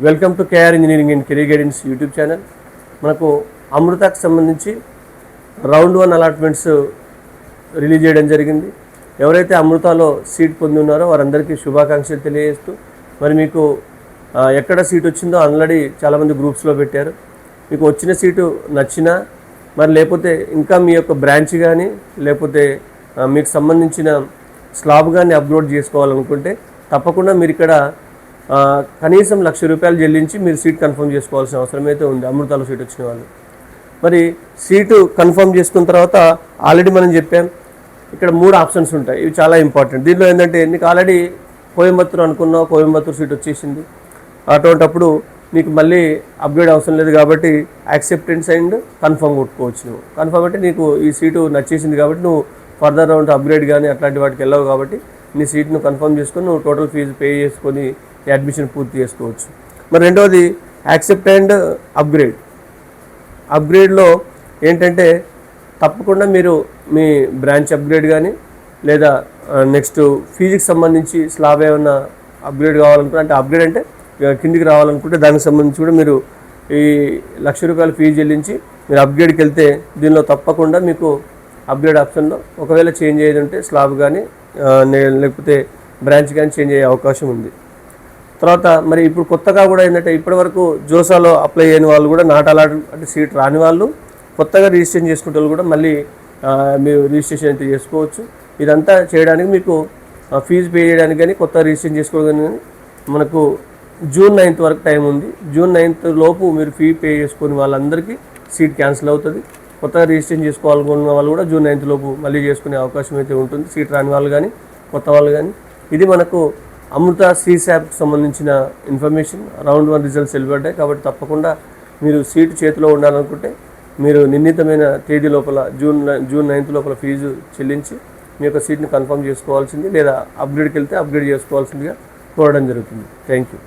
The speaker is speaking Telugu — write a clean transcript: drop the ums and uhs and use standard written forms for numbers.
Welcome to KR engineering and career guidance YouTube channel. మనకు అమృతకు సంబంధించి రౌండ్ 1 అలాట్మెంట్స్ రిలీజ్ చేయడం జరిగింది. ఎవరైతే అమృతలో సీట్ పొంది ఉన్నారో వారందరికీ శుభాకాంక్షలు తెలియజేస్తూ, మరి మీకు ఎక్కడ సీట్ వచ్చిందో ఆల్రెడీ చాలామంది గ్రూప్స్లో పెట్టారు. మీకు వచ్చిన సీటు నచ్చినా, మరి లేకపోతే ఇంకా మీ యొక్క బ్రాంచ్ కానీ లేకపోతే మీకు సంబంధించిన స్లాబ్ కానీ అప్లోడ్ చేసుకోవాలనుకుంటే తప్పకుండా మీరు ఇక్కడ కనీసం ₹1,00,000 చెల్లించి మీరు సీట్ కన్ఫర్మ్ చేసుకోవాల్సిన అవసరం అయితే ఉంది. అమృతలో సీట్ వచ్చిన వాళ్ళు మరి సీటు కన్ఫర్మ్ చేసుకున్న తర్వాత ఆల్రెడీ మనం చెప్పాం, ఇక్కడ 3 ఆప్షన్స్ ఉంటాయి. ఇవి చాలా ఇంపార్టెంట్. దీంట్లో ఏంటంటే నీకు ఆల్రెడీ కోయంబత్తూరు అనుకున్నావు, కోయంబత్తూరు సీట్ వచ్చేసింది. అటువంటప్పుడు నీకు మళ్ళీ అప్గ్రేడ్ అవసరం లేదు కాబట్టి యాక్సెప్టెన్స్ అండ్ కన్ఫర్మ్ కొట్టుకోవచ్చు. నువ్వు కన్ఫర్మ్ అంటే నీకు ఈ సీటు నచ్చేసింది కాబట్టి నువ్వు ఫర్దర్ రౌండ్ అప్గ్రేడ్ కానీ అట్లాంటి వాటికి వెళ్ళావు కాబట్టి నీ సీట్ను కన్ఫర్మ్ చేసుకొని నువ్వు టోటల్ ఫీజు పే చేసుకొని అడ్మిషన్ పూర్తి చేసుకోవచ్చు. మరి రెండవది యాక్సెప్ట్ అండ్ అప్గ్రేడ్. అప్గ్రేడ్లో ఏంటంటే తప్పకుండా మీరు మీ బ్రాంచ్ అప్గ్రేడ్ కానీ లేదా నెక్స్ట్ ఫీజుకి సంబంధించి స్లాబ్ ఏమన్నా అప్గ్రేడ్ కావాలనుకుంటే, అంటే అప్గ్రేడ్ అంటే కిందికి రావాలనుకుంటే దానికి సంబంధించి కూడా మీరు ఈ ₹1,00,000 ఫీజు చెల్లించి మీరు అప్గ్రేడ్కి వెళ్తే దీనిలో తప్పకుండా మీకు అప్గ్రేడ్ ఆప్షన్లో ఒకవేళ చేంజ్ అయ్యేది ఉంటే స్లాబ్ కానీ లేకపోతే బ్రాంచ్ కానీ చేంజ్ అయ్యే అవకాశం ఉంది. తర్వాత మరి ఇప్పుడు కొత్తగా కూడా ఏంటంటే ఇప్పటివరకు జోసాలో అప్లై అయిన వాళ్ళు కూడా నాట్ అలాట్ అంటే సీట్ రాని వాళ్ళు కొత్తగా రిజిస్ట్రేషన్ చేసుకునే వాళ్ళు కూడా మళ్ళీ మీరు రిజిస్ట్రేషన్ అయితే చేసుకోవచ్చు. ఇదంతా చేయడానికి మీకు ఫీజు పే చేయడానికి కానీ కొత్త రిజిస్ట్రేషన్ చేసుకోవడానికి కానీ మనకు June 9th వరకు టైం ఉంది. June 9th లోపు మీరు ఫీ పే చేసుకుని వాళ్ళందరికీ సీట్ క్యాన్సిల్ అవుతుంది. కొత్తగా రిజిస్ట్రేషన్ చేసుకోవాలనుకున్న వాళ్ళు కూడా June 9th లోపు మళ్ళీ చేసుకునే అవకాశం అయితే ఉంటుంది, సీట్ రాని వాళ్ళు కానీ కొత్త వాళ్ళు కానీ. ఇది మనకు అమృత CSAPకి సంబంధించిన ఇన్ఫర్మేషన్. రౌండ్ 1 రిజల్ట్స్ వెలువడ్డాయి కాబట్టి తప్పకుండా మీరు సీటు చేతిలో ఉండాలనుకుంటే మీరు నిర్ణీతమైన తేదీ లోపల June 9th లోపల ఫీజు చెల్లించి మీ యొక్క సీట్ని కన్ఫర్మ్ చేసుకోవాల్సింది, లేదా అప్గ్రేడ్కి వెళ్తే అప్గ్రేడ్ చేసుకోవాల్సిందిగా కోరడం జరుగుతుంది. Thank you.